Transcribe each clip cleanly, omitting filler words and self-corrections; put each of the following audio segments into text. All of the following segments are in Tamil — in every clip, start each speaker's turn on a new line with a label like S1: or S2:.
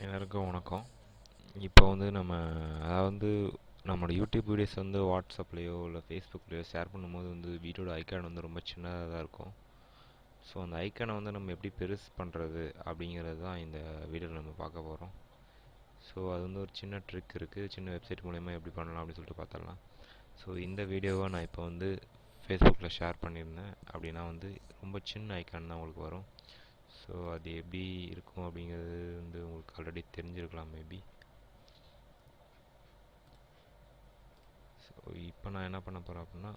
S1: எல்லாருக்கும் வணக்கம். இப்போ வந்து அதாவது நம்மளோட யூடியூப் வீடியோஸ் வந்து வாட்ஸ்அப்லேயோ இல்லை ஃபேஸ்புக்லேயோ ஷேர் பண்ணும்போது வந்து வீடியோட ஐக்கான் வந்து ரொம்ப சின்னதாக தான் இருக்கும். ஸோ அந்த ஐக்கானை வந்து நம்ம எப்படி பெருசு பண்ணுறது அப்படிங்கிறது தான் இந்த வீடியோவில் நம்ம பார்க்க போகிறோம். ஸோ அது வந்து ஒரு சின்ன ட்ரிக் இருக்குது, சின்ன வெப்சைட் மூலயமா எப்படி பண்ணலாம் அப்படின்னு சொல்லிட்டு பார்த்துடலாம். ஸோ இந்த வீடியோவை நான் இப்போ வந்து ஃபேஸ்புக்கில் ஷேர் பண்ணியிருந்தேன் அப்படின்னா வந்து ரொம்ப சின்ன ஐக்கான் தான் உங்களுக்கு வரும். ஸோ அது எப்படி இருக்கும் அப்படிங்கிறது வந்து உங்களுக்கு ஆல்ரெடி தெரிஞ்சிருக்கலாம் மேபி. ஸோ இப்போ நான் என்ன பண்ண போகிறேன் அப்படின்னா,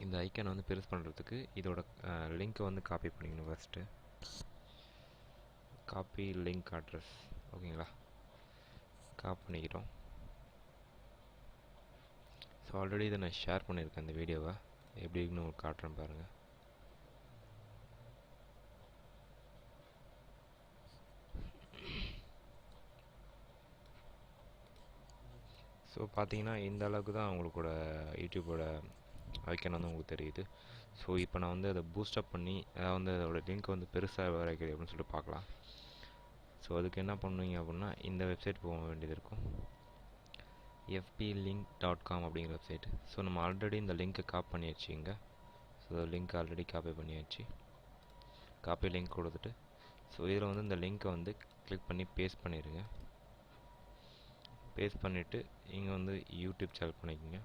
S1: இந்த ஐக்கானை வந்து பெருசு பண்ணுறதுக்கு இதோட லிங்க்கை வந்து காப்பி பண்ணிக்கணும். ஃபஸ்ட்டு காப்பி லிங்க் அட்ரஸ், ஓகேங்களா? காப்பி பண்ணிக்கிட்டோம். ஸோ ஆல்ரெடி இதை நான் ஷேர் பண்ணியிருக்கேன் இந்த வீடியோவை, எப்படி இருக்குன்னு உங்களுக்கு காட்டுறேன் பாருங்கள். ஸோ பார்த்தீங்கன்னா இந்த அளவுக்கு தான் உங்களோட யூடியூப்போட ஐக்கான் வந்து உங்களுக்கு தெரியுது. ஸோ இப்போ நான் வந்து அதை பூஸ்டப் பண்ணி அதாவது வந்து அதோட லிங்க் வந்து பெருசாக வரைக்கிறது அப்படின்னு சொல்லிட்டு பார்க்கலாம். ஸோ அதுக்கு என்ன பண்ணுவீங்க அப்படின்னா, இந்த வெப்சைட் போக வேண்டியது இருக்கும், fblink.com அப்படிங்கிற வெப்சைட். ஸோ நம்ம ஆல்ரெடி இந்த லிங்க்கை காப்பி பண்ணியாச்சு இங்கே. ஸோ லிங்க் ஆல்ரெடி காப்பி பண்ணியாச்சு. காப்பி லிங்க் கொடுத்துட்டு ஸோ இதில் வந்து இந்த லிங்க்கை வந்து கிளிக் பண்ணி பேஸ்ட் பண்ணிடுங்க. பேஸ்ட் பண்ணிவிட்டு இங்கே வந்து யூடியூப் செலக்ட் பண்ணிக்கோங்க.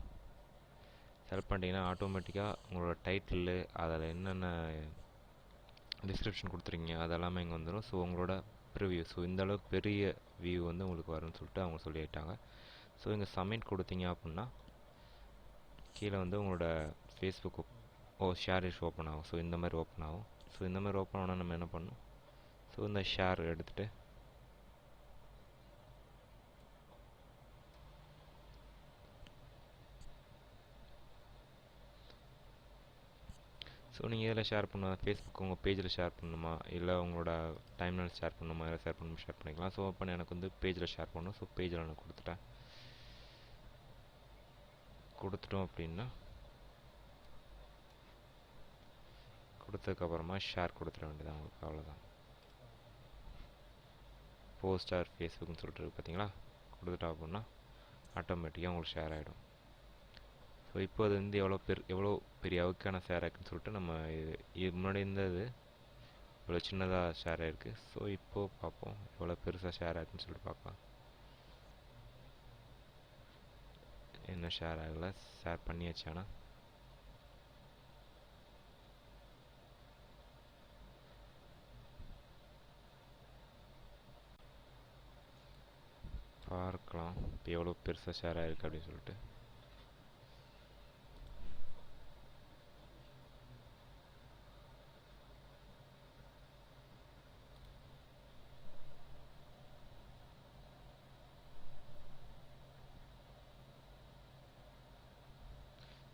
S1: செலக்ட் பண்ணிட்டீங்கன்னா ஆட்டோமேட்டிக்காக உங்களோட டைட்டில் அதில் என்னென்ன டிஸ்கிரிப்ஷன் கொடுத்துருக்கீங்க அதெல்லாமே இங்கே வந்துடும். ஸோ உங்களோட ப்ரிவியூ, ஸோ இந்தளவுக்கு பெரிய வியூ வந்து உங்களுக்கு வரும்னு சொல்லிட்டு அவங்க சொல்லிட்டாங்க. ஸோ இங்கே சப்மிட் கொடுத்தீங்க அப்படின்னா கீழே வந்து உங்களோட ஃபேஸ்புக் ஷேர் ஓப்பன் ஆகும். ஸோ இந்த மாதிரி ஓப்பன் ஆகும். ஸோ இந்த மாதிரி ஓப்பன் ஆனால் நம்ம என்ன பண்ணணும், ஸோ இந்த ஷேர் எடுத்துகிட்டு ஸோ நீங்கள் இதில் ஷேர் பண்ண ஃபேஸ்புக் உங்கள் பேஜில் ஷேர் பண்ணணுமா, இல்லை உங்களோட டைம்லைன் ஷேர் பண்ணணுமா, இல்லை ஷேர் பண்ணணும் ஷேர் பண்ணிக்கலாம். ஸோ இப்போ எனக்கு வந்து பேஜில் ஷேர் பண்ணணும். ஸோ பேஜில் நான் கொடுத்துட்டோம் அப்படின்னா கொடுத்ததுக்கப்புறமா ஷேர் கொடுத்துட வேண்டியதான் உங்களுக்கு, அவ்வளோதான். போஸ்ட் ஆர் ஃபேஸ்புக்னு சொல்லிட்டு இருக்கு பார்த்தீங்களா, கொடுத்துட்டோம் அப்படின்னா ஆட்டோமேட்டிக்காக உங்களுக்கு ஷேர் ஆகிடும். ஸோ இப்போ அது வந்து எவ்வளோ பெரிய அளவுக்கான ஷேர் ஆகிருக்குன்னு சொல்லிட்டு நம்ம இது முன்னாடி இருந்தது இவ்வளோ சின்னதாக ஷேர் ஆகிருக்கு. ஸோ இப்போது பார்ப்போம் எவ்வளோ பெருசாக ஷேர் ஆகிருக்குன்னு சொல்லிட்டு பார்க்கலாம். என்ன ஷேர் ஆகலை, ஷேர் பண்ணியாச்சு. ஆனால் பார்க்கலாம் இப்போ எவ்வளோ பெருசாக ஷேர் ஆகிருக்கு அப்படின்னு சொல்லிட்டு.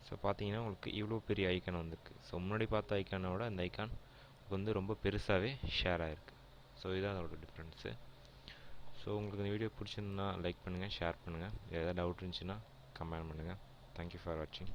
S1: ஸோ பார்த்தீங்கன்னா உங்களுக்கு இவ்வளோ பெரிய ஐக்கான் வந்திருக்கு. ஸோ முன்னாடி பார்த்த ஐக்கானை விட இந்த ஐக்கான் வந்து ரொம்ப பெருசாகவே ஷேர் ஆகிருக்கு. ஸோ இதுதான் அதோட டிஃப்ரென்ஸு. ஸோ உங்களுக்கு இந்த வீடியோ பிடிச்சிருந்தா லைக் பண்ணுங்கள், ஷேர் பண்ணுங்கள். ஏதாவது டவுட் இருந்துச்சுன்னா கமெண்ட் பண்ணுங்கள். தேங்க்யூ ஃபார் வாட்சிங்.